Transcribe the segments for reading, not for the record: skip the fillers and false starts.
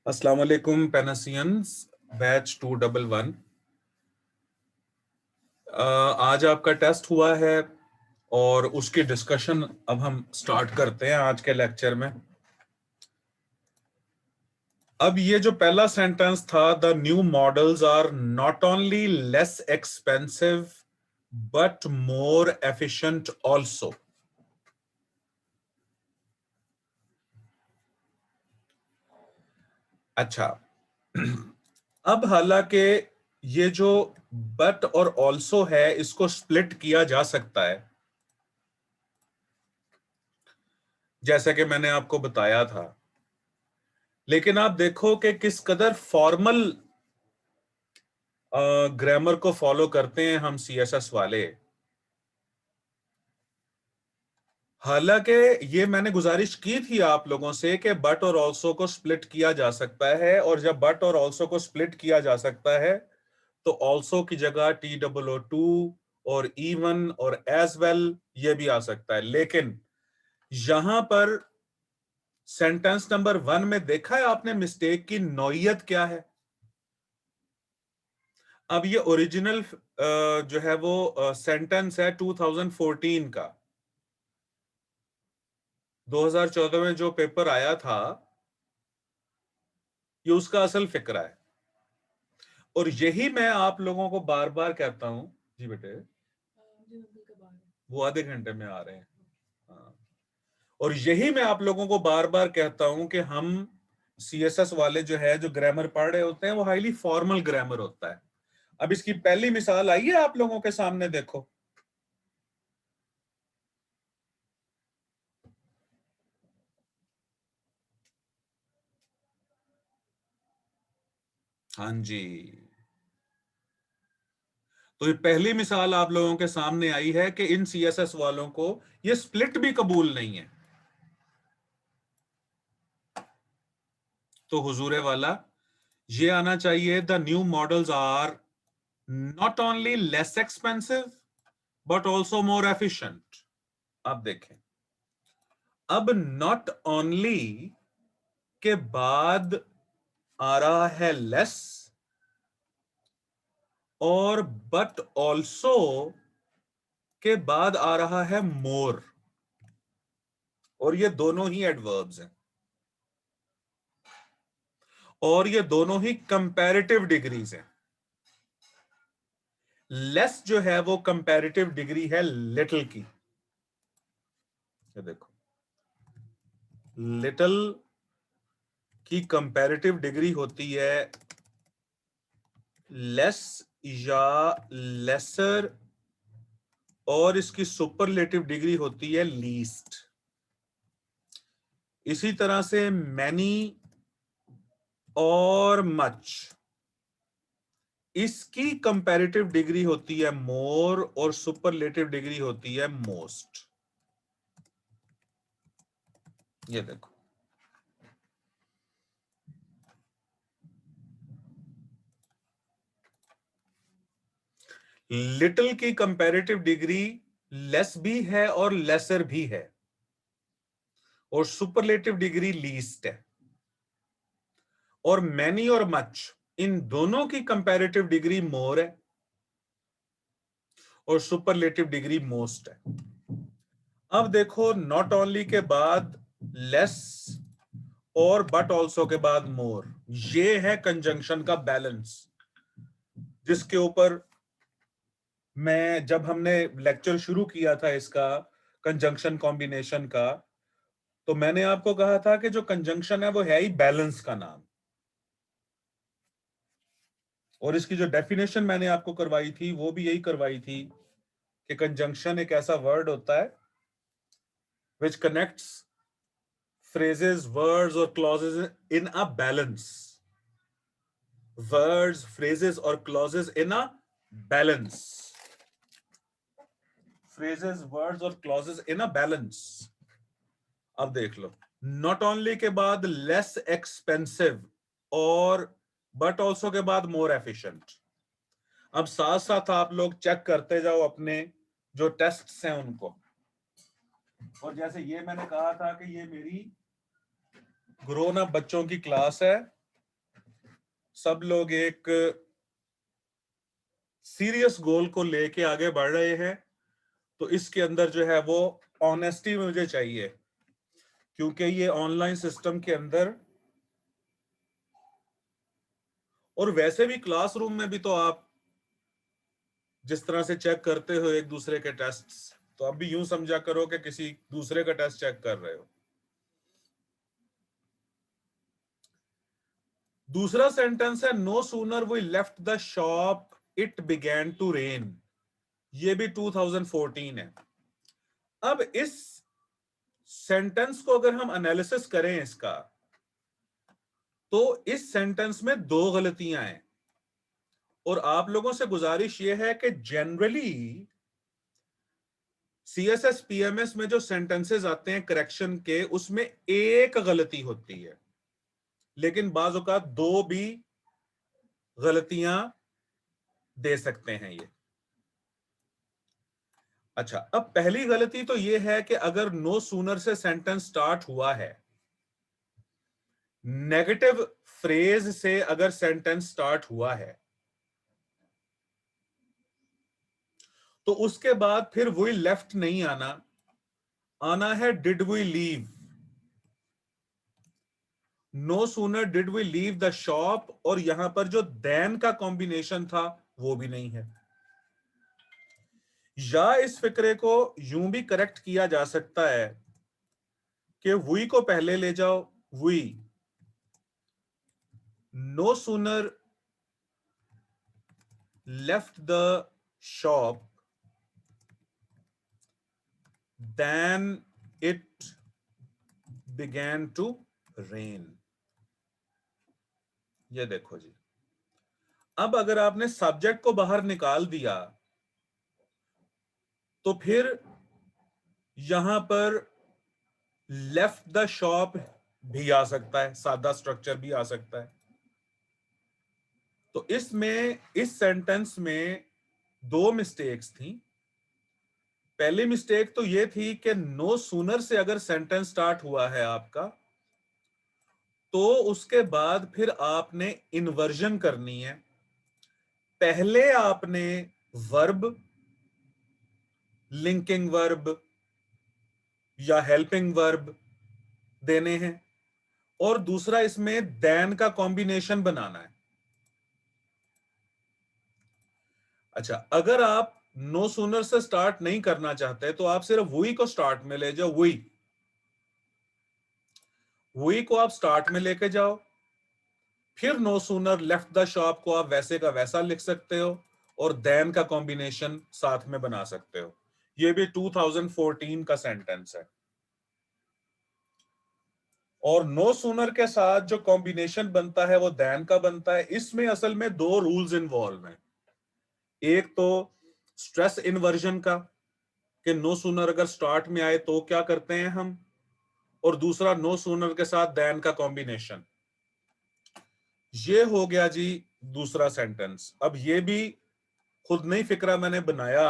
अस्सलाम वालेकुम पेनासियंस बैच 211। आज आपका टेस्ट हुआ है और उसकी डिस्कशन अब हम स्टार्ट करते हैं आज के लेक्चर में। अब ये जो पहला सेंटेंस था, the new models are not only less expensive but more efficient also. अच्छा, अब हालांकि ये जो बट और ऑल्सो है इसको स्प्लिट किया जा सकता है, जैसा कि मैंने आपको बताया था। लेकिन आप देखो कि किस कदर फॉर्मल ग्रामर को फॉलो करते हैं हम सीएसएस वाले। हालांकि ये मैंने गुजारिश की थी आप लोगों से कि बट और ऑल्सो को स्प्लिट किया जा सकता है, और जब बट और ऑल्सो को स्प्लिट किया जा सकता है तो ऑल्सो की जगह TOO और इवन और एज वेल ये भी आ सकता है। लेकिन यहां पर सेंटेंस नंबर 1 में देखा है आपने मिस्टेक की नौइयत क्या है। अब ये ओरिजिनल जो है वो सेंटेंस है 2014 का, 2014 में जो पेपर आया था, ये उसका असल फिक्रा है। और यही मैं आप लोगों को बार बार कहता हूं। जी बेटे, वो आधे घंटे में आ रहे हैं। हाँ। और यही मैं आप लोगों को बार बार कहता हूं कि हम सीएसएस वाले जो है, जो ग्रामर पढ़ रहे होते हैं, वो हाईली फॉर्मल ग्रामर होता है। अब इसकी पहली मिसाल आई है आप लोगों के सामने, देखो। हाँ जी, तो ये पहली मिसाल आप लोगों के सामने आई है कि इन सीएसएस वालों को ये स्प्लिट भी कबूल नहीं है। तो हुजूरे वाला ये आना चाहिए, the new models are not only less expensive but also more efficient. आप देखें, अब नॉट ओनली के बाद आ रहा है लेस, और बट ऑल्सो के बाद आ रहा है मोर, और ये दोनों ही एडवर्ब्स हैं, और ये दोनों ही कंपैरेटिव डिग्रीज हैं। लेस जो है वो कंपैरेटिव डिग्री है लिटिल की। ये देखो, लिटिल की कंपैरेटिव डिग्री होती है लेस या लेसर, और इसकी सुपरलेटिव डिग्री होती है लीस्ट। इसी तरह से मैनी और मच, इसकी कंपैरेटिव डिग्री होती है मोर, और सुपरलेटिव डिग्री होती है मोस्ट। ये देखो, लिटिल की कंपैरेटिव डिग्री लेस भी है और लेसर भी है, और सुपरलेटिव डिग्री लीस्ट है। और मैनी और मच, इन दोनों की कंपैरेटिव डिग्री मोर है और सुपरलेटिव डिग्री मोस्ट है। अब देखो, नॉट ओनली के बाद लेस और बट ऑल्सो के बाद मोर, ये है कंजंक्शन का बैलेंस, जिसके ऊपर मैं, जब हमने लेक्चर शुरू किया था इसका, कंजंक्शन कॉम्बिनेशन का, तो मैंने आपको कहा था कि जो कंजंक्शन है वो है ही बैलेंस का नाम। और इसकी जो डेफिनेशन मैंने आपको करवाई थी वो भी यही करवाई थी कि कंजंक्शन एक ऐसा वर्ड होता है which connects phrases, words or clauses in a balance. Words, phrases और clauses in a balance. Phrases, words और clauses in a balance. अब देख लो, not only के बाद less expensive और but also के बाद more efficient। अब साथ साथ आप लोग चेक करते जाओ अपने जो टेस्ट्स हैं उनको। और जैसे ये मैंने कहा था कि ये मेरी ग्रोन अप बच्चों की क्लास है, सब लोग एक सीरियस गोल को लेके आगे बढ़ रहे हैं, तो इसके अंदर जो है वो ऑनेस्टी मुझे चाहिए, क्योंकि ये ऑनलाइन सिस्टम के अंदर, और वैसे भी क्लासरूम में भी तो आप जिस तरह से चेक करते हो एक दूसरे के टेस्ट्स, तो अब भी यूं समझा करो कि किसी दूसरे का टेस्ट चेक कर रहे हो। दूसरा सेंटेंस है, no sooner we left the shop it began to rain. ये भी 2014 है। अब इस सेंटेंस को अगर हम एनालिसिस करें इसका, तो इस सेंटेंस में दो गलतियां हैं, और आप लोगों से गुजारिश यह है कि जनरली सीएसएस पीएमएस में जो सेंटेंसेस आते हैं करेक्शन के, उसमें एक गलती होती है, लेकिन बाज़ औक़ात दो भी गलतियां दे सकते हैं ये। अच्छा, अब पहली गलती तो ये है कि अगर नो सूनर से सेंटेंस स्टार्ट हुआ है, नेगेटिव फ्रेज से अगर सेंटेंस स्टार्ट हुआ है, तो उसके बाद फिर वी लेफ्ट नहीं आना, आना है did we leave. No sooner did we leave the shop, और यहां पर जो देन का कॉम्बिनेशन था वो भी नहीं है। या इस फिक्रे को यूं भी करेक्ट किया जा सकता है कि वी को पहले ले जाओ, we no sooner left the shop then it began to rain. ये देखो जी, अब अगर आपने सब्जेक्ट को बाहर निकाल दिया, तो फिर यहां पर लेफ्ट द शॉप भी आ सकता है, सादा स्ट्रक्चर भी आ सकता है। तो इसमें, इस सेंटेंस में दो मिस्टेक्स थी। पहली मिस्टेक तो ये थी कि नो सूनर से अगर सेंटेंस स्टार्ट हुआ है आपका, तो उसके बाद फिर आपने इन्वर्जन करनी है। पहले आपने वर्ब, लिंकिंग वर्ब या हेल्पिंग वर्ब देने हैं, और दूसरा इसमें देन का कॉम्बिनेशन बनाना है। अच्छा, अगर आप नो सूनर से स्टार्ट नहीं करना चाहते, तो आप सिर्फ वी को स्टार्ट में ले जाओ। वी को आप स्टार्ट में लेके जाओ, फिर no sooner left the shop को आप वैसे का वैसा लिख सकते हो, और देन का कॉम्बिनेशन साथ में बना सकते हो। ये भी 2014 का सेंटेंस है। और नो सूनर के साथ जो कॉम्बिनेशन बनता है वो देन का बनता है। इसमें असल में दो रूल्स इन्वॉल्व हैं। एक तो स्ट्रेस इन्वर्जन का, कि नो सूनर अगर स्टार्ट में आए तो क्या करते हैं हम, और दूसरा नो सूनर के साथ देन का कॉम्बिनेशन। ये हो गया जी दूसरा सेंटेंस। अब ये भी खुद नहीं फिक्रा मैंने बनाया,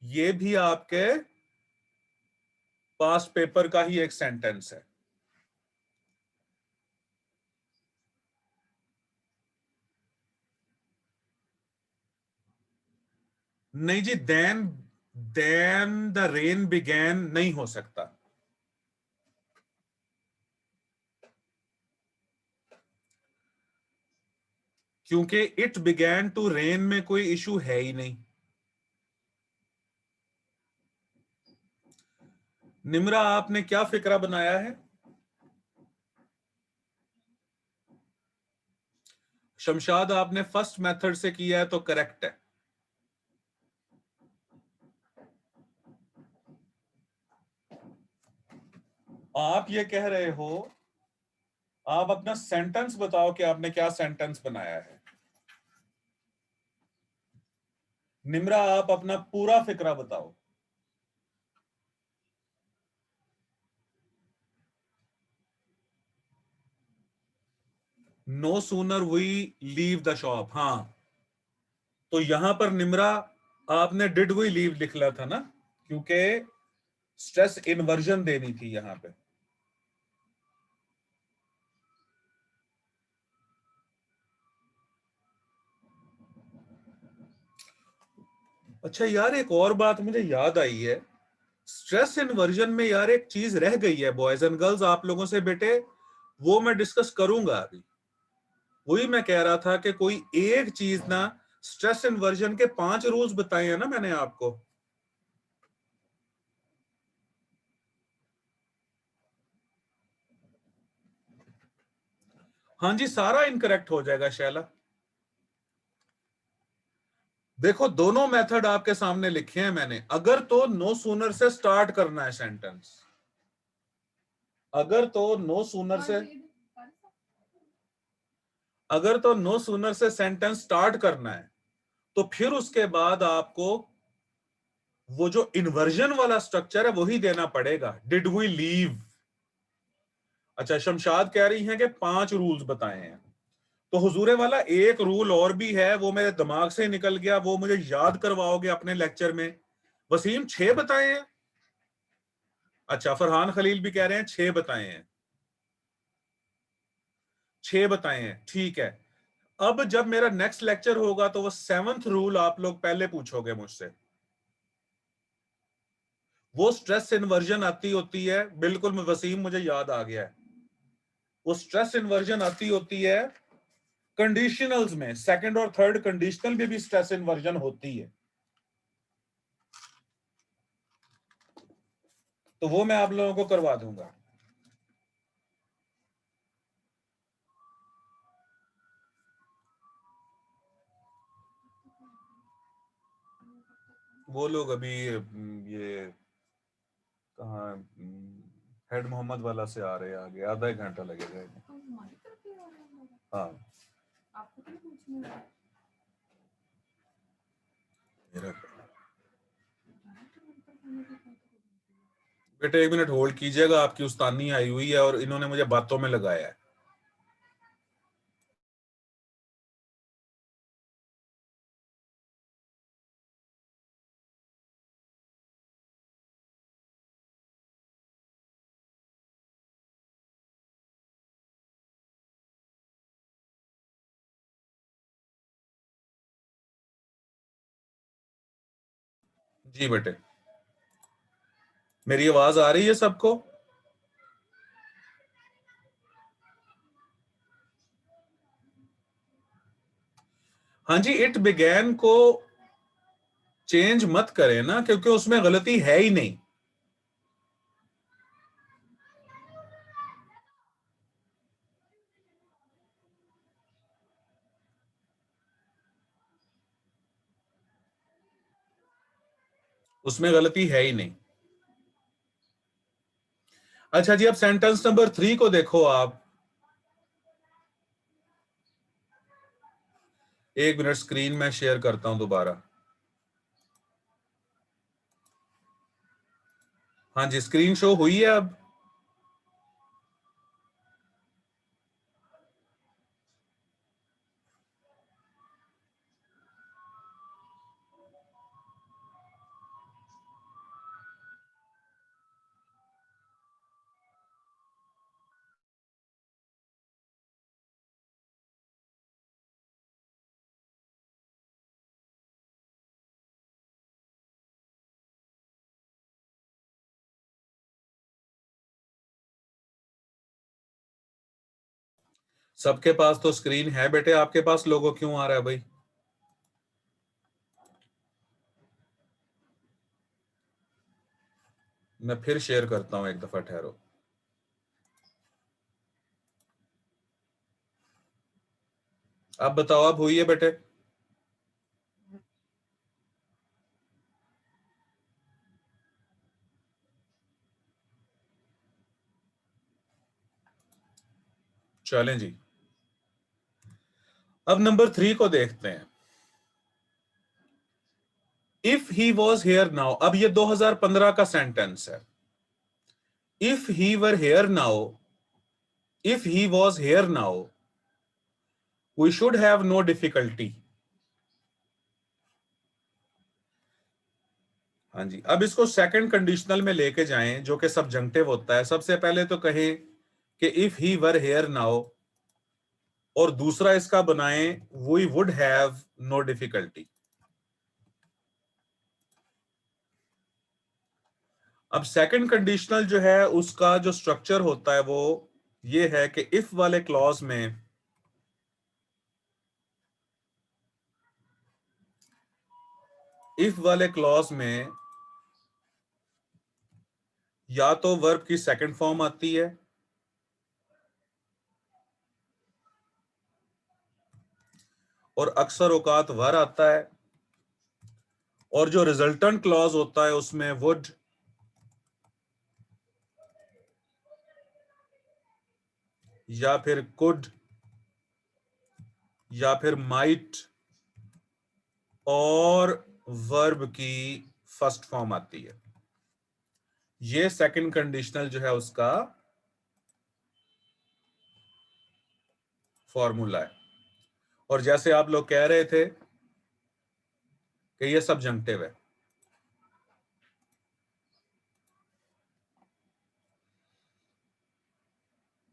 ये भी आपके पास पेपर का ही एक सेंटेंस है। नहीं जी, then then the rain began नहीं हो सकता, क्योंकि इट बिगैन टू रेन में कोई इशू है ही नहीं। निम्रा, आपने क्या फिक्रा बनाया है? शमशाद, आपने फर्स्ट मेथड से किया है तो करेक्ट है। आप ये कह रहे हो, आप अपना सेंटेंस बताओ कि आपने क्या सेंटेंस बनाया है। निम्रा, आप अपना पूरा फिक्रा बताओ। No sooner we leave the shop, हाँ, तो यहां पर निम्रा आपने डिड वी लीव लिखला था ना, क्योंकि स्ट्रेस इन्वर्जन देनी थी यहां पे। अच्छा यार, एक और बात मुझे याद आई है, स्ट्रेस इन्वर्जन में यार एक चीज रह गई है बॉयज एंड गर्ल्स आप लोगों से बेटे, वो मैं डिस्कस करूंगा अभी। वही मैं कह रहा था कि कोई एक चीज ना, स्ट्रेस इन्वर्जन के 5 रूल्स बताए हैं ना मैंने आपको। हाँ जी, सारा इनकरेक्ट हो जाएगा शैला। देखो दोनों मेथड आपके सामने लिखे हैं मैंने। अगर तो नो सूनर से स्टार्ट करना है सेंटेंस, अगर तो नो सूनर से अगर तो नो सूनर से सेंटेंस स्टार्ट करना है, तो फिर उसके बाद आपको वो जो इन्वर्जन वाला स्ट्रक्चर है वही देना पड़ेगा। Did we leave. अच्छा, शमशाद कह रही हैं कि 5 रूल्स बताए हैं, तो हुजूरे वाला एक रूल और भी है, वो मेरे दिमाग से निकल गया, वो मुझे याद करवाओगे अपने लेक्चर में। वसीम 6 बताए हैं। अच्छा, फरहान खलील भी कह रहे हैं 6 बताए हैं, 6 बताए हैं, ठीक है। अब जब मेरा नेक्स्ट लेक्चर होगा तो वो 7th रूल आप लोग पहले पूछोगे मुझसे। वो स्ट्रेस इन्वर्जन आती होती है, बिल्कुल वसीम मुझे याद आ गया है, वो स्ट्रेस इन्वर्जन आती होती है कंडीशनल्स में। सेकंड और थर्ड कंडीशनल में भी स्ट्रेस इन्वर्जन होती है, तो वो मैं आप लोगों को करवा दूंगा। वो लोग अभी ये कहाँ, हेड मोहम्मद वाला से आ रहे हैं आगे, आधा 1 घंटा लगेगा इन्हें। हाँ, मेरा बेटे 1 मिनट होल्ड कीजिएगा, आपकी उस्तानी आई हुई है और इन्होंने मुझे बातों में लगाया है। जी बेटे, मेरी आवाज आ रही है सबको? हाँ जी, इट बिगैन को चेंज मत करें ना, क्योंकि उसमें गलती है ही नहीं। उसमें गलती है ही नहीं। अच्छा जी, अब सेंटेंस नंबर 3 को देखो आप। 1 मिनट, स्क्रीन में शेयर करता हूं दोबारा। हाँ जी, स्क्रीन शो हुई है अब। सबके पास तो स्क्रीन है बेटे, आपके पास लोगो क्यों आ रहा है भाई? मैं फिर शेयर करता हूं, एक दफा ठहरो। अब बताओ, अब हुई है बेटे? चलें जी, अब नंबर 3 को देखते हैं। If he was here now, अब ये 2015 का सेंटेंस है। If he were here now, if he was here now, we should have no difficulty. हाँ जी, अब इसको सेकंड कंडीशनल में लेके जाएं, जो कि सब्जंक्टिव होता है। सबसे पहले तो कहें कि if he were here now, और दूसरा इसका बनाएं we would have no difficulty. अब सेकंड कंडीशनल जो है उसका जो स्ट्रक्चर होता है वो ये है कि इफ वाले क्लॉज में या तो वर्ब की सेकंड फॉर्म आती है और अक्सर औकात वर आता है, और जो रिजल्टेंट क्लॉज होता है उसमें वुड या फिर कुड या फिर माइट और वर्ब की फर्स्ट फॉर्म आती है। ये सेकंड कंडीशनल जो है उसका फॉर्मूला है। और जैसे आप लोग कह रहे थे कि ये सब्जंक्टिव है,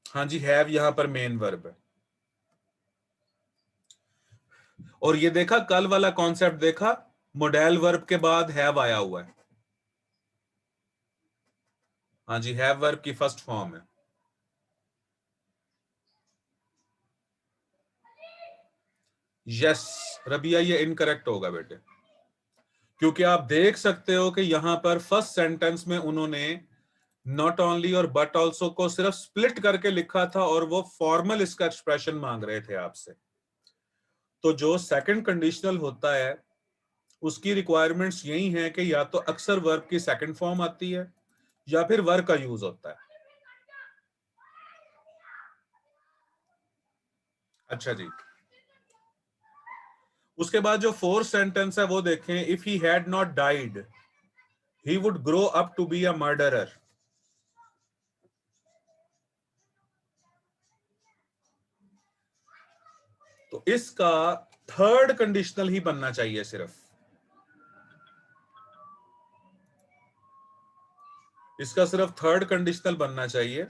हाँ जी, हैव यहां पर मेन वर्ब है। और ये देखा कल वाला कॉन्सेप्ट देखा, मोडेल वर्ब के बाद हैव आया हुआ है। हाँ जी, हैव वर्ब की फर्स्ट फॉर्म है। यस रबिया, ये इनकरेक्ट होगा बेटे, क्योंकि आप देख सकते हो कि यहां पर फर्स्ट सेंटेंस में उन्होंने नॉट ओनली और बट ऑल्सो को सिर्फ स्प्लिट करके लिखा था और वो फॉर्मल इसका एक्सप्रेशन मांग रहे थे आपसे। तो जो सेकंड कंडीशनल होता है उसकी रिक्वायरमेंट्स यही है कि या तो अक्सर वर्ब की सेकंड फॉर्म आती है या फिर वर्ब का यूज होता है। अच्छा जी, उसके बाद जो फोर्थ सेंटेंस है वो देखें, if he had not died he would grow up to be a murderer. तो इसका थर्ड कंडीशनल ही बनना चाहिए सिर्फ, इसका सिर्फ थर्ड कंडीशनल बनना चाहिए।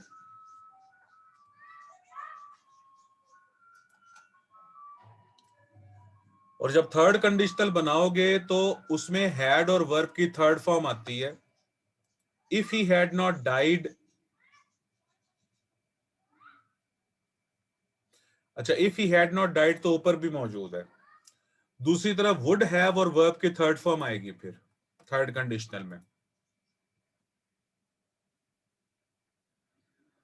और जब थर्ड कंडीशनल बनाओगे तो उसमें हैड और वर्ब की थर्ड फॉर्म आती है। If he had not died, अच्छा if he had not died तो ऊपर भी मौजूद है। दूसरी तरफ वुड हैव और वर्ब की थर्ड फॉर्म आएगी फिर थर्ड कंडीशनल में।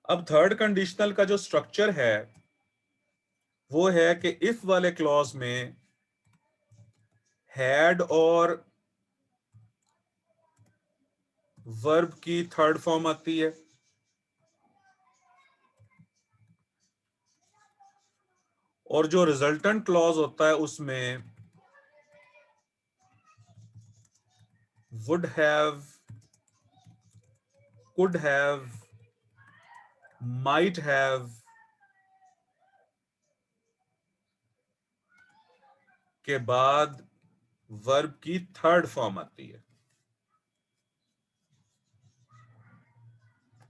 अब थर्ड कंडीशनल का जो स्ट्रक्चर है वो है कि इफ वाले क्लॉज में हैड और वर्ब की थर्ड फॉर्म आती है, और जो रिजल्टेंट क्लॉज होता है उसमें would have, could have, might have के बाद वर्ब की थर्ड फॉर्म आती है।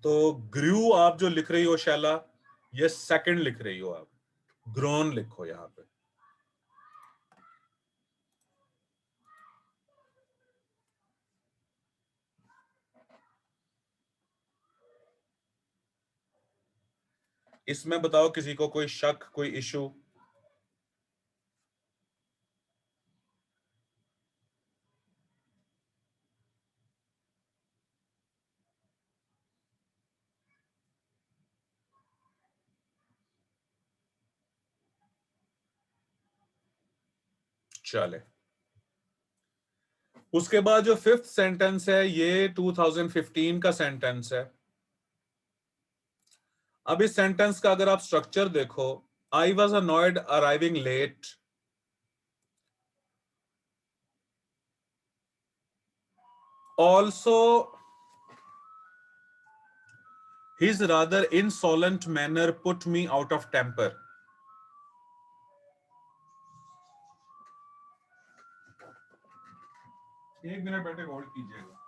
तो ग्रू आप जो लिख रही हो शैला, ये सेकंड लिख रही हो आप, ग्रोन लिखो यहां पे। इसमें बताओ किसी को कोई शक, कोई इशू? चले, उसके बाद जो फिफ्थ सेंटेंस है ये 2015 का सेंटेंस है। अब इस सेंटेंस का अगर आप स्ट्रक्चर देखो, I was annoyed arriving late, also his rather insolent manner put me out of temper. एक मिनट बेटे होल्ड कीजिएगा।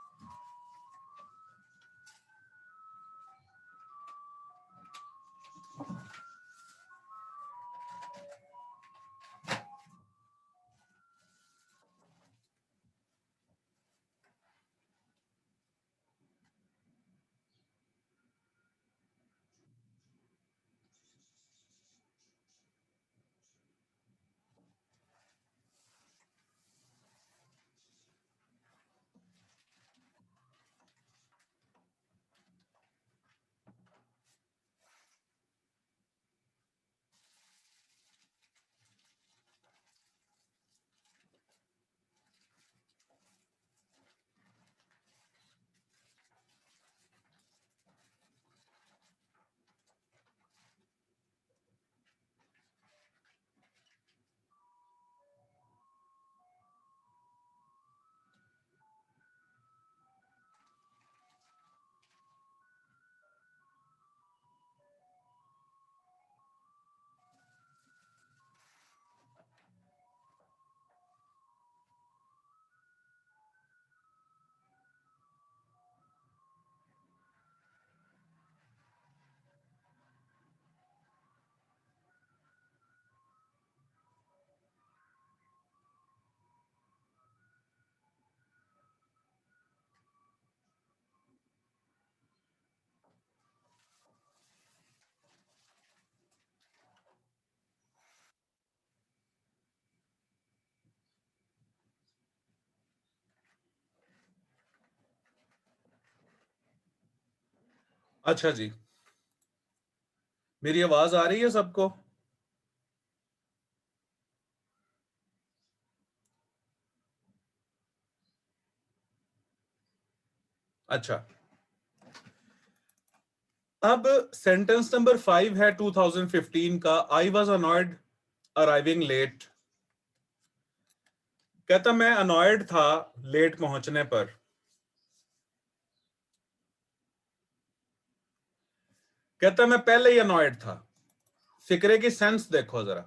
अच्छा जी, मेरी आवाज आ रही है सबको? अच्छा, अब सेंटेंस नंबर 5 है 2015 का। I was annoyed arriving late. कहता मैं अनॉयड था लेट पहुंचने पर। कहता मैं पहले ही अनॉयड था। फिक्रे की सेंस देखो जरा।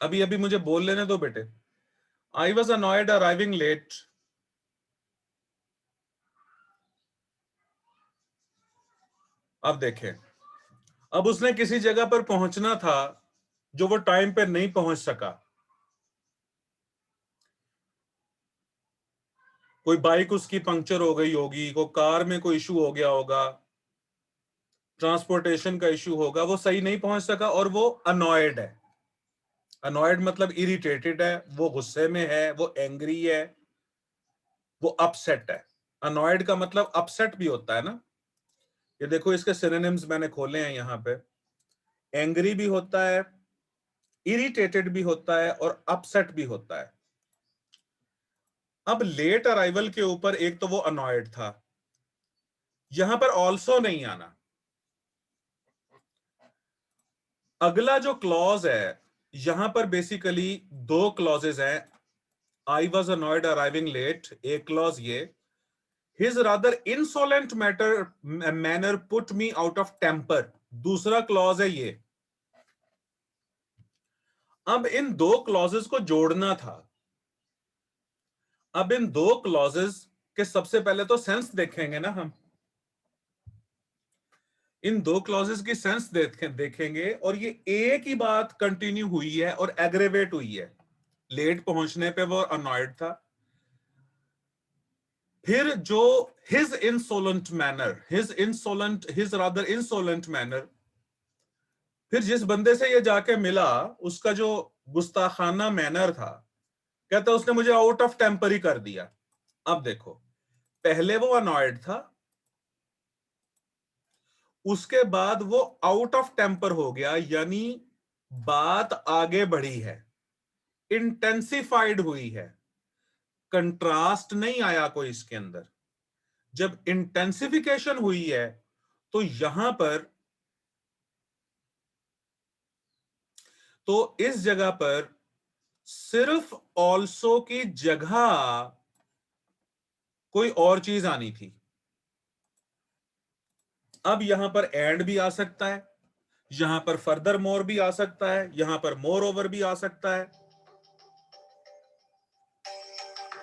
अभी अभी मुझे बोल लेने दो बेटे। I was annoyed arriving late. अब देखें, अब उसने किसी जगह पर पहुंचना था जो वो टाइम पे नहीं पहुंच सका। कोई बाइक उसकी पंक्चर हो गई होगी, कोई कार में कोई इशू हो गया होगा, ट्रांसपोर्टेशन का इशू होगा, वो सही नहीं पहुंच सका और वो अनॉयड है। अनॉयड मतलब इरिटेटेड है, वो गुस्से में है, वो एंग्री है, वो अपसेट है। अनॉयड का मतलब अपसेट भी होता है ना। ये देखो इसके सिनोनिम्स मैंने खोले हैं यहां पे। एंग्री भी होता है, इरिटेटेड भी होता है और अपसेट भी होता है। अब लेट अराइवल के ऊपर एक तो वो अनॉयड था, यहां पर ऑल्सो नहीं आना। अगला जो क्लॉज है यहां पर बेसिकली दो क्लॉजेज हैं। I was annoyed arriving late, एक क्लॉज ये। His rather insolent manner put me out of temper, दूसरा क्लॉज है ये। अब इन दो क्लॉजेस को जोड़ना था। अब इन दो क्लॉजेस के सबसे पहले तो सेंस देखेंगे ना हम। इन दो क्लॉजेस की सेंस देखेंगे और ये एक ही बात कंटिन्यू हुई है और एग्रेवेट हुई है। लेट पहुंचने पे वो अनॉयड था। फिर जो हिज रादर इंसोलेंट मैनर, फिर जिस बंदे से ये जाके मिला उसका जो गुस्ताखाना मैनर था, कहता उसने मुझे आउट ऑफ टेम्पर ही कर दिया। अब देखो, पहले वो अनॉयड था, उसके बाद वो आउट ऑफ टेम्पर हो गया, यानी बात आगे बढ़ी है, इंटेंसिफाइड हुई है। कंट्रास्ट नहीं आया कोई इसके अंदर। जब इंटेंसिफिकेशन हुई है तो यहां पर, तो इस जगह पर सिर्फ ऑल्सो की जगह कोई और चीज आनी थी। अब यहां पर एंड भी आ सकता है, यहां पर फर्दर मोर भी आ सकता है, यहां पर मोर ओवर भी आ सकता है।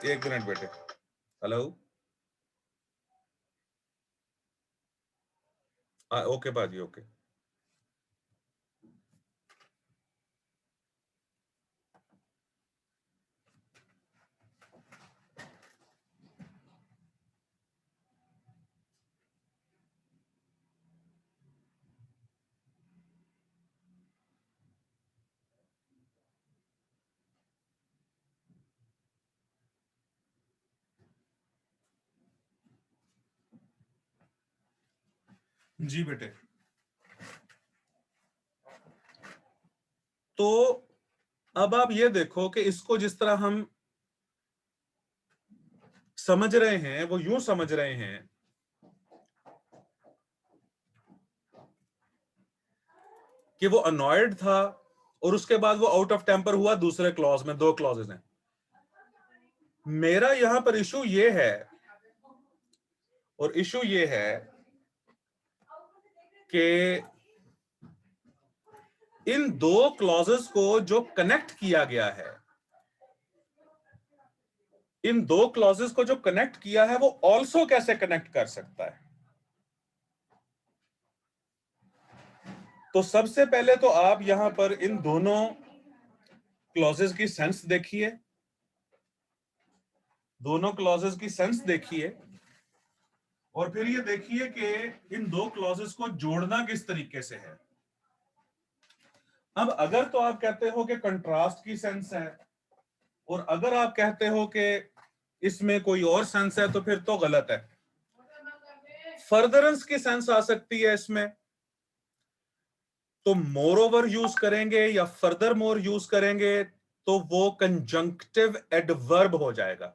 एक मिनट बेटे। हेलो। ओके बाजी, ओके। जी बेटे। तो अब आप ये देखो कि इसको जिस तरह हम समझ रहे हैं वो यूं समझ रहे हैं कि वो अनॉयड था और उसके बाद वो आउट ऑफ टेम्पर हुआ दूसरे क्लॉज में। दो क्लॉजेस हैं। मेरा यहां पर इशू ये है, और इशू ये है कि इन दो क्लॉजेस को जो कनेक्ट किया गया है, इन दो क्लॉजेस को जो कनेक्ट किया है वो ऑल्सो कैसे कनेक्ट कर सकता है। तो सबसे पहले तो आप यहां पर इन दोनों क्लॉजेस की सेंस देखिए, दोनों क्लॉजेस की सेंस देखिए, और फिर ये देखिए कि इन दो क्लॉजेस को जोड़ना किस तरीके से है। अब अगर तो आप कहते हो कि कंट्रास्ट की सेंस है, और अगर आप कहते हो कि इसमें कोई और सेंस है, तो फिर तो गलत है। फर्दरेंस की सेंस आ सकती है इसमें, तो मोर ओवर यूज करेंगे या फर्दर मोर यूज करेंगे तो वो कंजंक्टिव एडवर्ब हो जाएगा,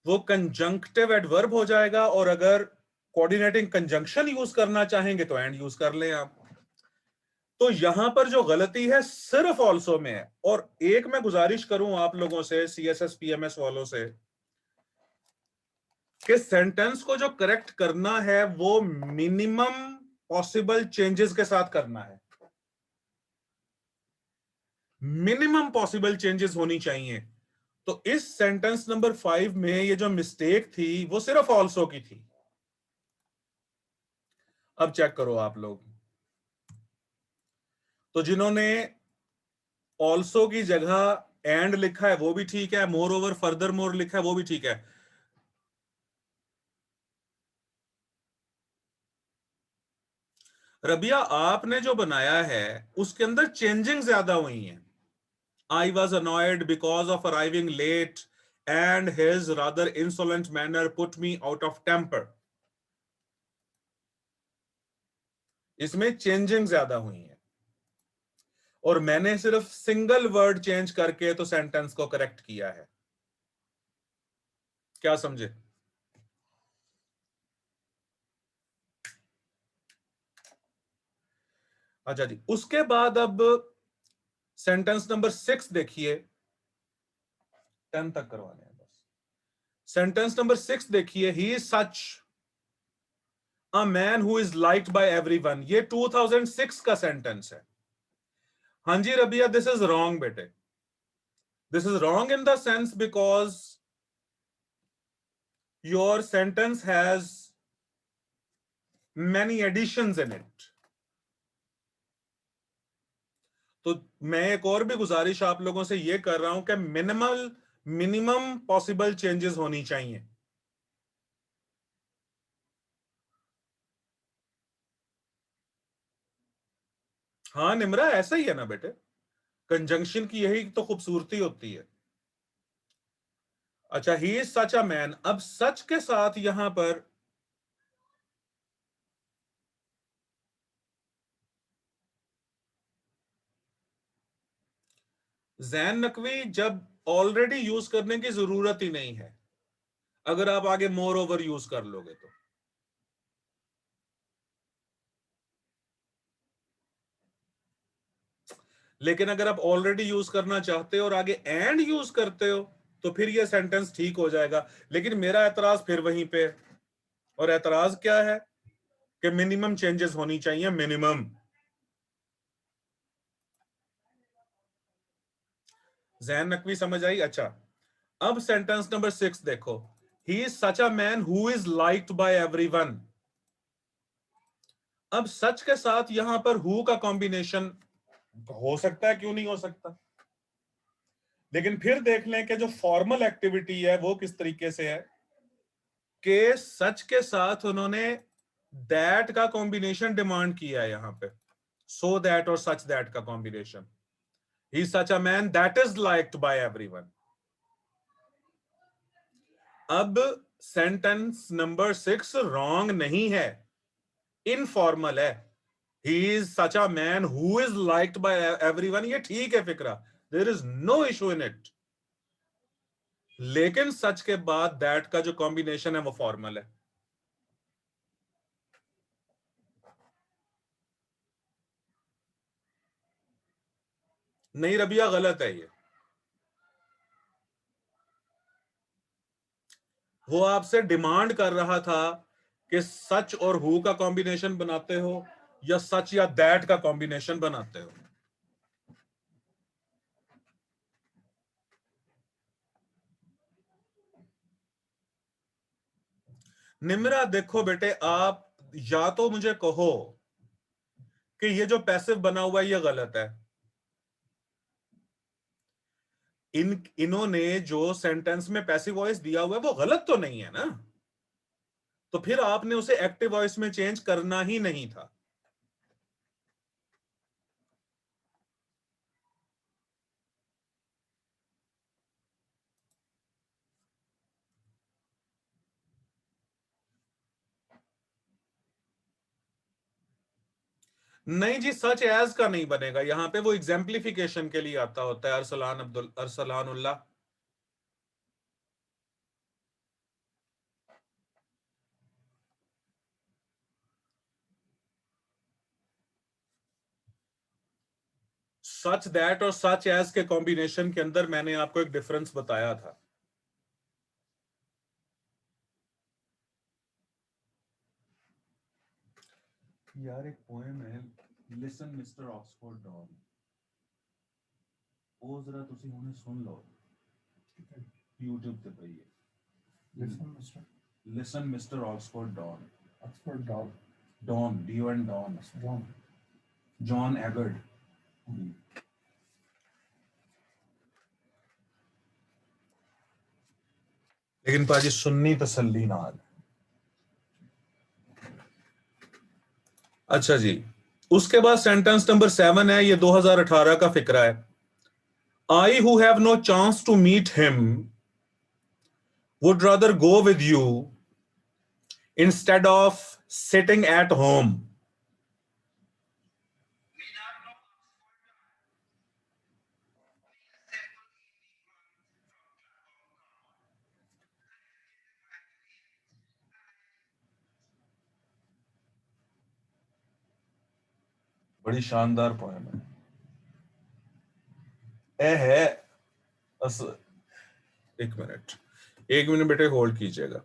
वो कंजंक्टिव एडवर्ब हो जाएगा। और अगर कोऑर्डिनेटिंग कंजंक्शन यूज करना चाहेंगे तो एंड यूज कर लें आप। तो यहां पर जो गलती है सिर्फ ऑल्सो में है। और एक मैं गुजारिश करूं आप लोगों से, सीएसएस पीएमएस वालों से, कि सेंटेंस को जो करेक्ट करना है वो मिनिमम पॉसिबल चेंजेस के साथ करना है। मिनिमम पॉसिबल चेंजेस होनी चाहिए। तो इस सेंटेंस नंबर 5 में ये जो मिस्टेक थी वो सिर्फ ऑल्सो की थी। अब चेक करो आप लोग, तो जिन्होंने ऑल्सो की जगह एंड लिखा है वो भी ठीक है, मोर ओवर फर्दर मोर लिखा है वो भी ठीक है। रबिया आपने जो बनाया है उसके अंदर चेंजिंग ज्यादा हुई हैं। I was annoyed because of arriving late and his rather insolent manner put me out of temper. इसमें चेंजिंग ज्यादा हुई है, और मैंने सिर्फ सिंगल वर्ड चेंज करके तो सेंटेंस को करेक्ट किया है। क्या समझे? अच्छा जी, उसके बाद अब सेंटेंस नंबर 6 देखिए, 10 तक करवाने हैं बस। सेंटेंस नंबर 6 देखिए, ही is such a man who is liked by everyone. ये 2006 का सेंटेंस है। हाँ जी रबिया, दिस इज रॉन्ग बेटे। This is wrong in the sense because your sentence has many additions in it. तो मैं एक और भी गुजारिश आप लोगों से ये कर रहा हूं कि मिनिमम पॉसिबल चेंजेस होनी चाहिए। हाँ निम्रा, ऐसा ही है ना बेटे, कंजंक्शन की यही तो खूबसूरती होती है। अच्छा, ही इज सच अ मैन, अब सच के साथ यहां पर जैन नकवी जब ऑलरेडी यूज करने की जरूरत ही नहीं है, अगर आप आगे मोर ओवर यूज कर लोगे तो। लेकिन अगर आप ऑलरेडी यूज करना चाहते हो और आगे एंड यूज करते हो तो फिर ये सेंटेंस ठीक हो जाएगा। लेकिन मेरा एतराज फिर वहीं पे है, और एतराज क्या है कि मिनिमम चेंजेस होनी चाहिए, मिनिमम। जैन नकवी समझ आई? अच्छा, अब सेंटेंस नंबर 6 देखो, ही is such a man who is liked by everyone. अब सच के साथ यहां पर हु का कॉम्बिनेशन हो सकता है, क्यों नहीं हो सकता। लेकिन फिर देख लें कि जो फॉर्मल एक्टिविटी है वो किस तरीके से है, कि सच के साथ उन्होंने दैट का कॉम्बिनेशन डिमांड किया है यहां पे, सो दैट और सच दैट का combination. He such a man that is liked by everyone. अब सेंटेंस नंबर 6 रॉन्ग नहीं है, इनफॉर्मल है। He is such a man who is liked by everyone, ये ठीक है फिक्रा, there is no issue in it. लेकिन सच के बाद दैट का जो कॉम्बिनेशन है वो फॉर्मल है। नहीं रबिया, गलत है ये। वो आपसे डिमांड कर रहा था कि सच और हु का कॉम्बिनेशन बनाते हो या सच या दैट का कॉम्बिनेशन बनाते हो। निम्रा देखो बेटे, आप या तो मुझे कहो कि ये जो पैसिव बना हुआ है ये गलत है। इन्होंने जो सेंटेंस में पैसिव वॉइस दिया हुआ है वो गलत तो नहीं है ना, तो फिर आपने उसे एक्टिव वॉइस में चेंज करना ही नहीं था। नहीं जी, सच एज का नहीं बनेगा यहां पे, वो एग्जाम्प्लिफिकेशन के लिए आता होता है। अरसलानुल्लाह। सच दैट और सच एज के कॉम्बिनेशन के अंदर मैंने आपको एक डिफरेंस बताया था। यार एक पोएम है, लिसन मिस्टर ऑक्सफोर्ड डॉन, वो जरा तुसी हुणे सुन लो। YouTube ਤੇ ਪਈ ਹੈ। Listen mister Oxford Don. Oxford Don. Don, D-O-N Don. Don. John Agard. लेकिन पाजी सुन्नी तसल्ली नाल। अच्छा जी, उसके बाद सेंटेंस नंबर 7 है, ये 2018 का फिक्रा है। I who have no chance to meet him would rather go with you instead of sitting at home. बड़ी शानदार पोएम है। ए है अस एक मिनट, एक मिनट बेटे होल्ड कीजिएगा।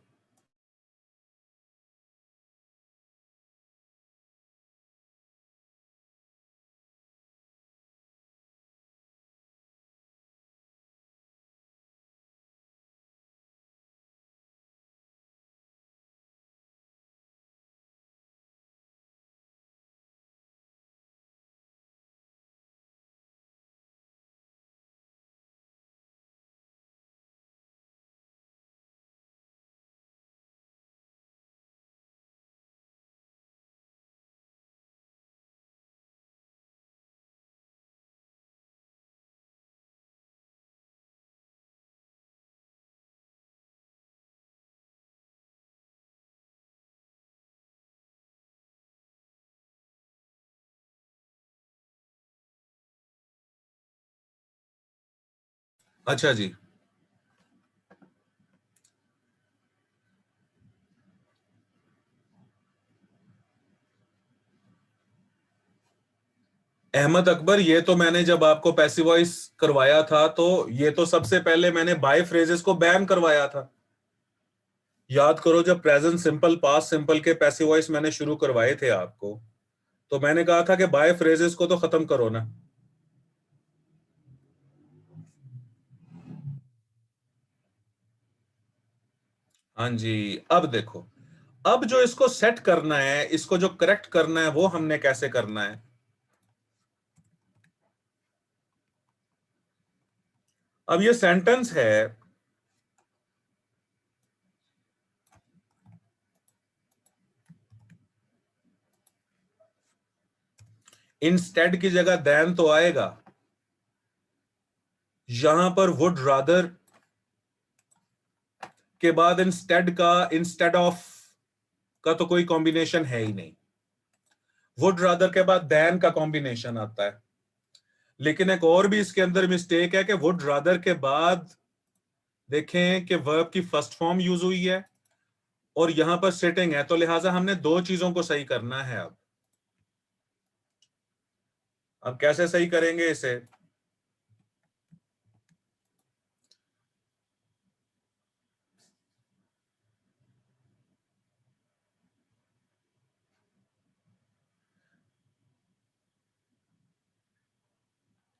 अच्छा जी, अहमद अकबर, ये तो मैंने जब आपको पैसिव वॉइस करवाया था तो ये तो सबसे पहले मैंने बाय फ्रेजेस को बैन करवाया था। याद करो, जब प्रेजेंट सिंपल पास्ट सिंपल के पैसिव वॉइस मैंने शुरू करवाए थे आपको, तो मैंने कहा था कि बाय फ्रेजेस को तो खत्म करो ना। हाँ जी, अब देखो, अब जो इसको सेट करना है, इसको जो करेक्ट करना है, वो हमने कैसे करना है। अब ये सेंटेंस है, इंस्टेड की जगह देन तो आएगा, यहां पर वुड रादर के बाद इंस्टेड का, इंस्टेड ऑफ का तो कोई कॉम्बिनेशन है ही नहीं। वुड रादर के बाद देन का कॉम्बिनेशन आता है। लेकिन एक और भी इसके अंदर मिस्टेक है कि वुड रादर के बाद देखें कि वर्ब की फर्स्ट फॉर्म यूज हुई है और यहां पर सिटिंग है, तो लिहाजा हमने दो चीजों को सही करना है। अब कैसे सही करेंगे इसे।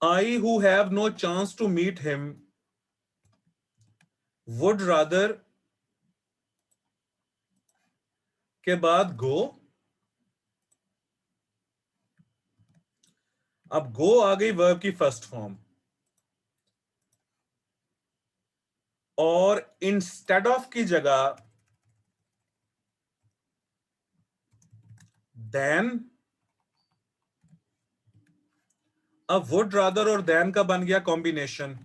I who have no chance to meet him would rather के बाद गो। अब गो आ गई वर्ब की फर्स्ट फॉर्म, और इंस्टेड ऑफ की जगह देन। अब वुड रादर और देन का बन गया कॉम्बिनेशन,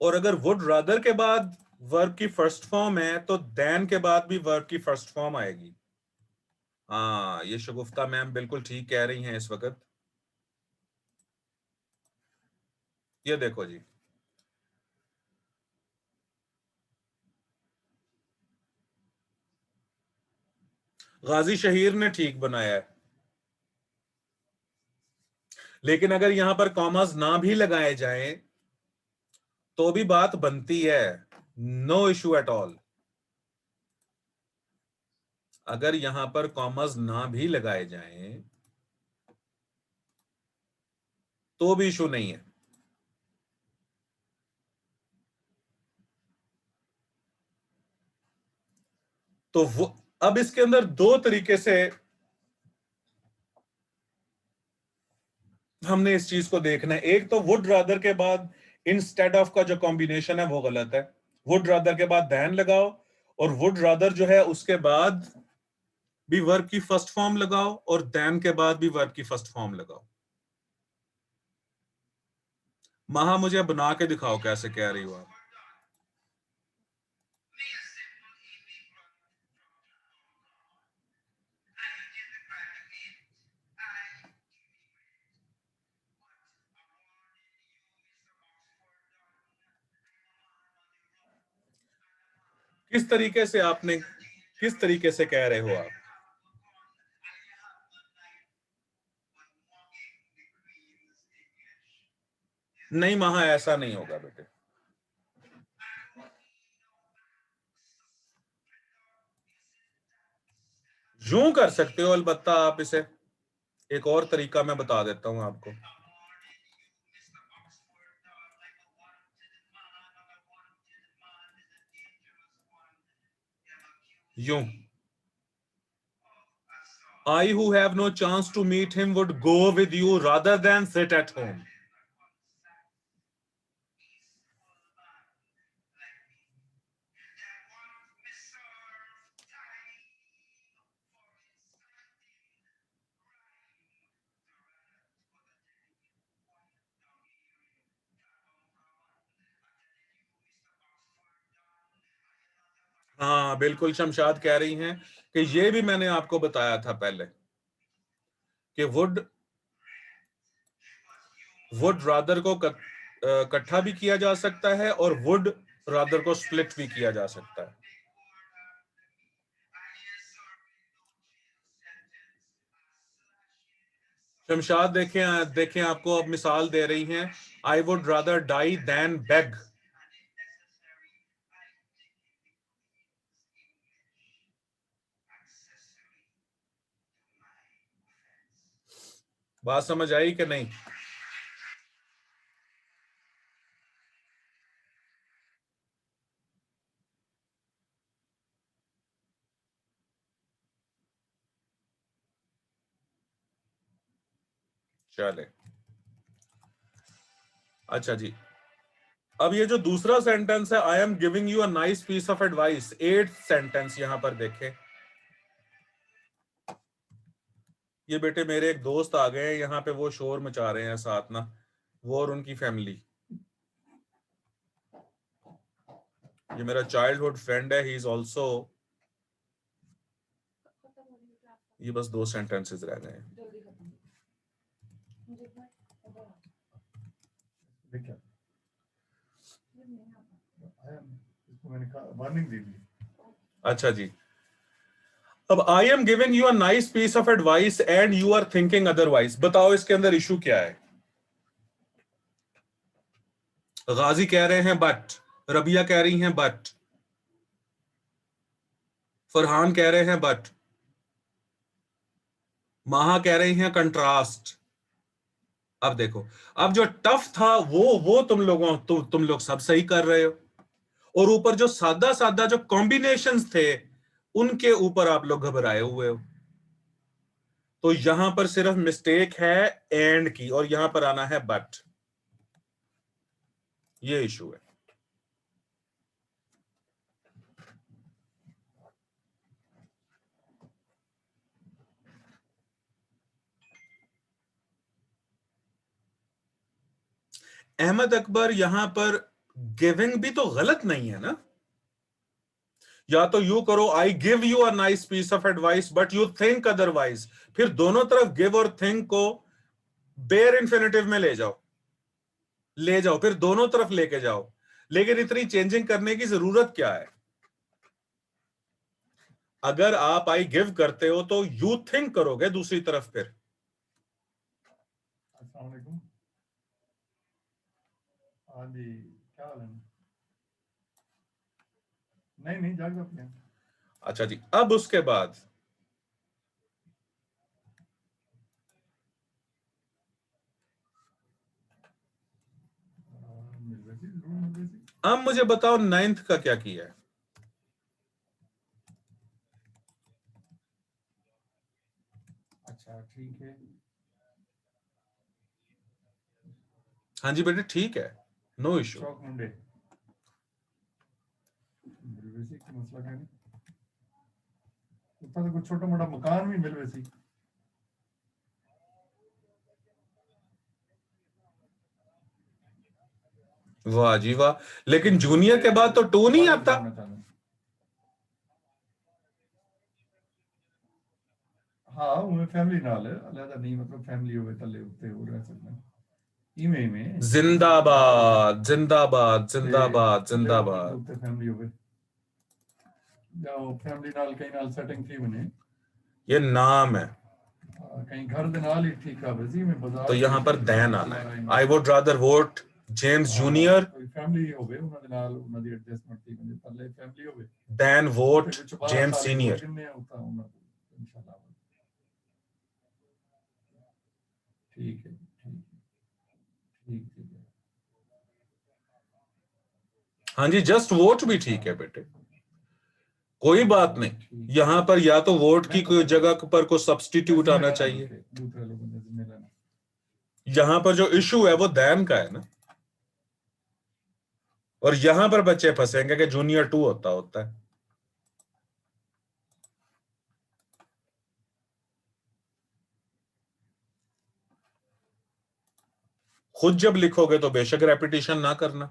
और अगर वुड रादर के बाद वर्ब की फर्स्ट फॉर्म है तो देन के बाद भी वर्ब की फर्स्ट फॉर्म आएगी। हाँ, ये शगुफ्ता मैम बिल्कुल ठीक कह रही हैं इस वक्त। ये देखो जी, गाजी शहीर ने ठीक बनाया है, लेकिन अगर यहां पर कॉमास ना भी लगाए जाएं तो भी बात बनती है, नो इशू एट ऑल। अगर यहां पर कॉमास ना भी लगाए जाएं तो भी इशू नहीं है। तो वो अब इसके अंदर दो तरीके से हमने इस चीज को देखना है। एक तो वुड रादर के बाद इंस्टेड ऑफ का जो कॉम्बिनेशन है वो गलत है। वुड रादर के बाद दैन लगाओ, और वुड रादर जो है उसके बाद भी वर्ब की फर्स्ट फॉर्म लगाओ, और दैन के बाद भी वर्ब की फर्स्ट फॉर्म लगाओ। महा, मुझे बना के दिखाओ कैसे कह रही हो आप। किस तरीके से आपने, किस तरीके से कह रहे हो आप? नहीं महा, ऐसा नहीं होगा बेटे। यूं कर सकते हो, अलबत्ता आप इसे एक और तरीका मैं बता देता हूं आपको। यूं, I who have no chance to meet him would go with you rather than sit at home. हाँ बिल्कुल, शमशाद कह रही हैं कि ये भी मैंने आपको बताया था पहले कि वुड, वुड रादर को इकट्ठा भी किया जा सकता है और वुड रादर को स्प्लिट भी किया जा सकता है। शमशाद देखें, देखें आपको अब मिसाल दे रही हैं, I would rather die than beg. बात समझ आई कि नहीं? चले, अच्छा जी। अब ये जो दूसरा सेंटेंस है, I am giving you a nice piece of advice, 8th sentence यहां पर देखें। ये बेटे मेरे एक दोस्त आ गए हैं यहाँ पे, वो शोर मचा रहे हैं साथ ना, वो और उनकी फैमिली। ये मेरा चाइल्डहुड फ्रेंड है, ही इज ऑल्सो। ये बस 2 सेंटेंसेस रह गए हैं। अच्छा जी, अब I am giving you a nice piece of advice and you are thinking otherwise. बताओ इसके अंदर इशू क्या है? गाजी कह रहे हैं बट, रबिया कह रही हैं बट, फरहान कह रहे हैं बट, माहा कह रही हैं कंट्रास्ट। अब देखो, अब जो टफ था वो तुम लोगों, तुम लोग सब सही कर रहे हो, और ऊपर जो सादा सादा जो कॉम्बिनेशंस थे उनके ऊपर आप लोग घबराए हुए हो। तो यहां पर सिर्फ मिस्टेक है एंड की, और यहां पर आना है बट। ये इशू है। अहमद अकबर, यहां पर गिविंग भी तो गलत नहीं है ना, या तो यू करो, I give you a nice piece of advice but you think otherwise, फिर दोनों तरफ गिव और थिंक को बेयर इन्फिनेटिव में ले जाओ, फिर दोनों तरफ लेके जाओ। लेकिन इतनी चेंजिंग करने की जरूरत क्या है? अगर आप आई गिव करते हो तो यू थिंक करोगे दूसरी तरफ फिर। अस्सलाम वालेकुम। हाँ जी, क्या हाल है? नहीं नहीं, जाग जाते हैं। अच्छा जी, अब उसके बाद अब मुझे बताओ नाइन्थ का क्या किया है? अच्छा ठीक है। हाँ जी बेटे ठीक है, नो इशू। चौक मुंडे मिलवेसी का मसला क्या नहीं, तो कुछ छोटा मोटा मकान भी मिलवेसी। वाह जी वाह, लेकिन जूनियर के बाद तो टू नहीं आता। हाँ उन्हें फैमिली नाल अलहदा नहीं, मतलब फैमिली होवे तले उत्ते हो रह सकते इवें में। जिंदाबाद जिंदाबाद ते जिंदाबाद थल्ले जिंदाबाद। उत्ते फैमिली होवे या फैमिली नाल कई नाल सेटिंग थी बने। ये नाम है, कहीं घर दे नाल ही ठीक है वैसे में बाजार तो यहां पर दैन आना है। आई would rather vote James junior कोई फैमिली होवे उन्हां दे नाल उन्हां दी एडजस्टमेंट थी बने थल्ले फैमिली होवे दैन वोट ते विच 12 जेम्स साल सीनियर। किन्ने होता उन्हां को इंशाल्लाह। ठीक है ठीक है। हाँ जी, जस्ट वोट भी ठीक है बेटे, कोई बात नहीं। यहां पर या तो वोट की कोई जगह पर कोई सब्स्टिट्यूट आना चाहिए। दूसरे लोगों ने जिम्मे लेना। यहां पर जो इशू है वो दैन का है ना, और यहां पर बच्चे फंसेंगे कि जूनियर टू होता है। खुद जब लिखोगे तो बेशक रेपिटेशन ना करना।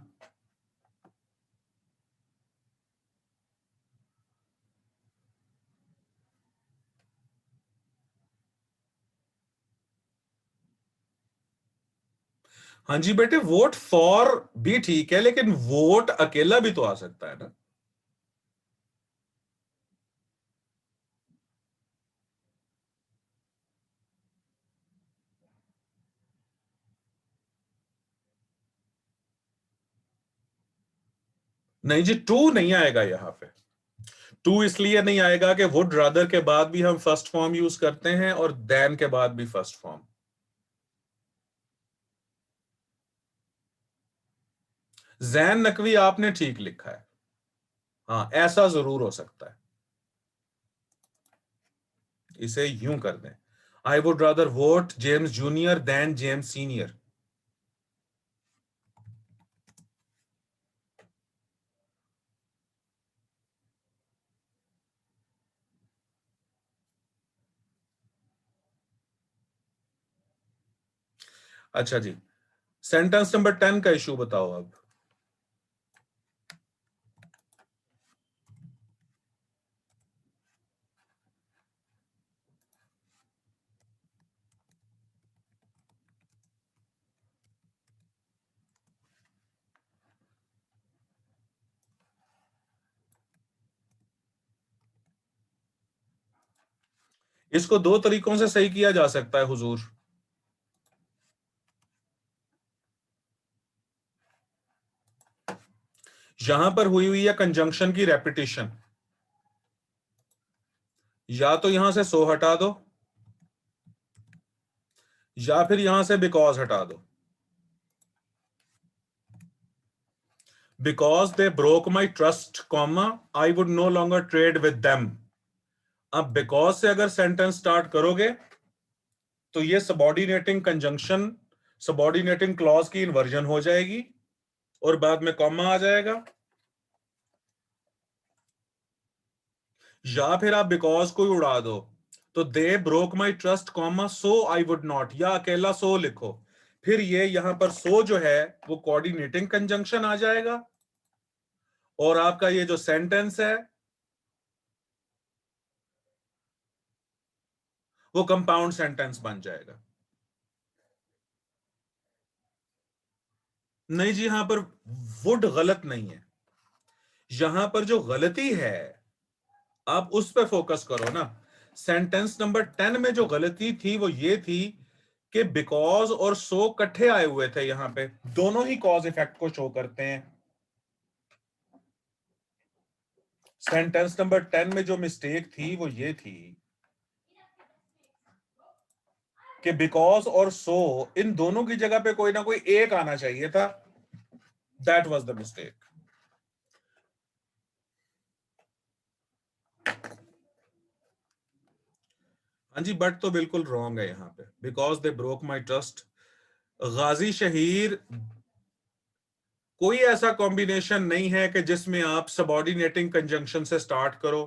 हाँ जी बेटे, वोट फॉर भी ठीक है, लेकिन वोट अकेला भी तो आ सकता है ना। नहीं जी, टू नहीं आएगा यहां पे। टू इसलिए नहीं आएगा कि वुड रादर के बाद भी हम फर्स्ट फॉर्म यूज करते हैं और देन के बाद भी फर्स्ट फॉर्म। जैन नकवी आपने ठीक लिखा है, हाँ ऐसा जरूर हो सकता है। इसे यूं कर दें, I would rather vote James junior then James senior. अच्छा जी, सेंटेंस नंबर 10 का इशू बताओ अब। इसको दो तरीकों से सही किया जा सकता है हुजूर। यहां पर हुई हुई है कंजंक्शन की रेपिटेशन, या तो यहां से सो हटा दो या फिर यहां से बिकॉज हटा दो। Because they broke my trust comma I would know longer trade with them. अब बिकॉज से अगर सेंटेंस स्टार्ट करोगे तो ये सबॉर्डिनेटिंग कंजंक्शन, सबॉर्डिनेटिंग क्लॉज की इन्वर्जन हो जाएगी और बाद में कॉमा आ जाएगा। या फिर आप बिकॉज को ही उड़ा दो, तो दे broke my trust comma so I would not, या अकेला सो लिखो। फिर ये यहां पर सो जो है वो कोऑर्डिनेटिंग कंजंक्शन आ जाएगा और आपका ये जो सेंटेंस है वो कंपाउंड सेंटेंस बन जाएगा। नहीं जी, यहां पर वुड गलत नहीं है, यहां पर जो गलती है आप उस पे फोकस करो ना। सेंटेंस नंबर 10 में जो गलती थी वो ये थी कि बिकॉज और सो इकट्ठे आए हुए थे, यहां पे दोनों ही कॉज इफेक्ट को शो करते हैं। सेंटेंस नंबर 10 में जो मिस्टेक थी वो ये थी कि बिकॉज और सो इन दोनों की जगह पे कोई ना कोई एक आना चाहिए था। That was the mistake. हाँ जी, बट तो बिल्कुल रॉन्ग है यहां पे। Because they broke my trust, गाजी शहीर कोई ऐसा कॉम्बिनेशन नहीं है कि जिसमें आप सबऑर्डिनेटिंग कंजंक्शन से स्टार्ट करो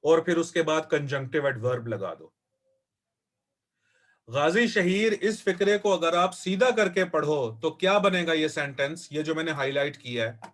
और फिर उसके बाद कंजंक्टिव एडवर्ब लगा दो। गाजी शहीर इस फिक्रे को अगर आप सीधा करके पढ़ो तो क्या बनेगा ये सेंटेंस, ये जो मैंने हाईलाइट किया है,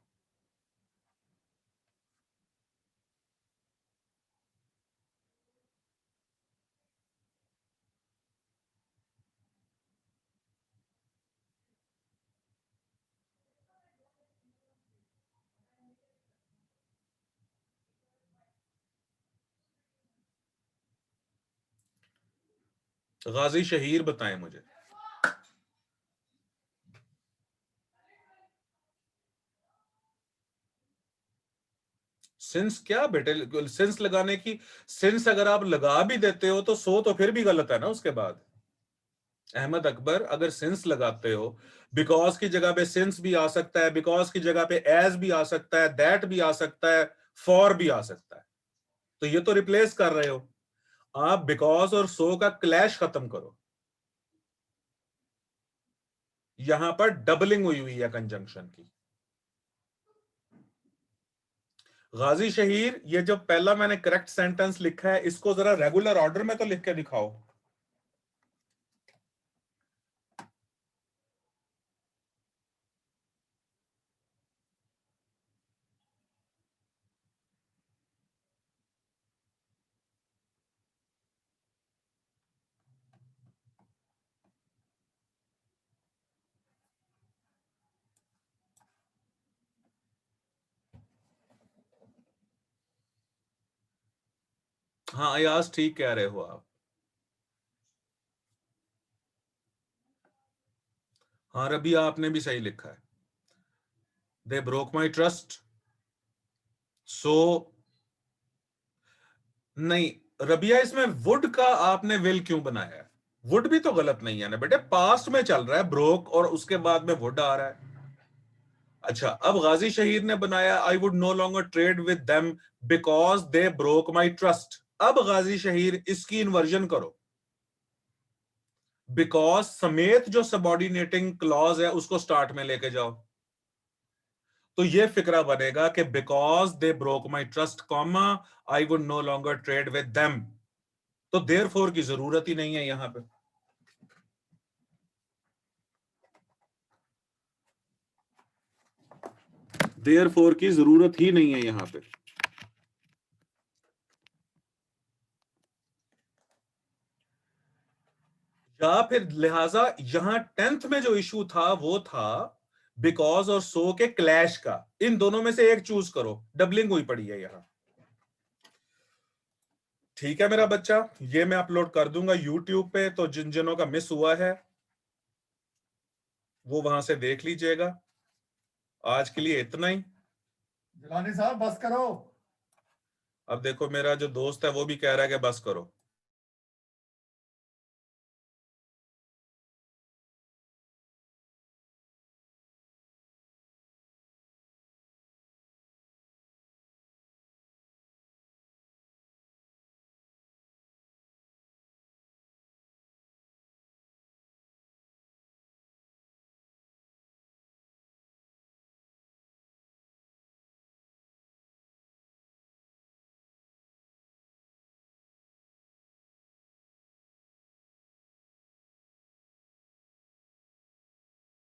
गाजी शहीर बताएं मुझे। सिंस क्या बेटे, सिंस लगाने की, सिंस अगर आप लगा भी देते हो तो सो तो फिर भी गलत है ना उसके बाद। अहमद अकबर, अगर सिंस लगाते हो, बिकॉज की जगह पे सिंस भी आ सकता है, बिकॉज की जगह पे एज भी आ सकता है, दैट भी आ सकता है, फॉर भी आ सकता है, तो ये तो रिप्लेस कर रहे हो आप। बिकॉज और सो का क्लैश खत्म करो। यहां पर डबलिंग हुई हुई है कंजंक्शन की। गाजी शहीर, ये जो पहला मैंने करेक्ट सेंटेंस लिखा है इसको जरा रेगुलर ऑर्डर में तो लिख के दिखाओ। हाँ अयाज, ठीक कह रहे हो आप। हाँ रबिया, आपने भी सही लिखा है। दे ब्रोक माई ट्रस्ट, सो नहीं रबिया, इसमें वुड का आपने विल क्यों बनाया है? वुड भी तो गलत नहीं है ना बेटे, पास्ट में चल रहा है ब्रोक और उसके बाद में वुड आ रहा है। अच्छा, अब गाजी शहीद ने बनाया I would know longer trade with them because they broke my trust. अब गाजी शहीद इसकी इन्वर्जन करो, बिकॉज समेत जो सबऑर्डिनेटिंग क्लॉज है उसको स्टार्ट में लेके जाओ, तो ये फिक्रा बनेगा कि because they broke my trust comma I would know longer trade with them, तो देयर फोर की जरूरत ही नहीं है यहां पे। देयर फोर की जरूरत ही नहीं है यहां पे। या फिर लिहाजा यहां 10th में जो इशू था वो था बिकॉज और सो के क्लैश का। इन दोनों में से एक चूज करो, डबलिंग हुई पड़ी है यहां। ठीक है मेरा बच्चा, ये मैं अपलोड कर दूंगा यूट्यूब पे, तो जिन जिनों का मिस हुआ है वो वहां से देख लीजिएगा। आज के लिए इतना ही। जिलानी साहब बस करो। अब देखो मेरा जो दोस्त है वो भी कह रहा है कि बस करो।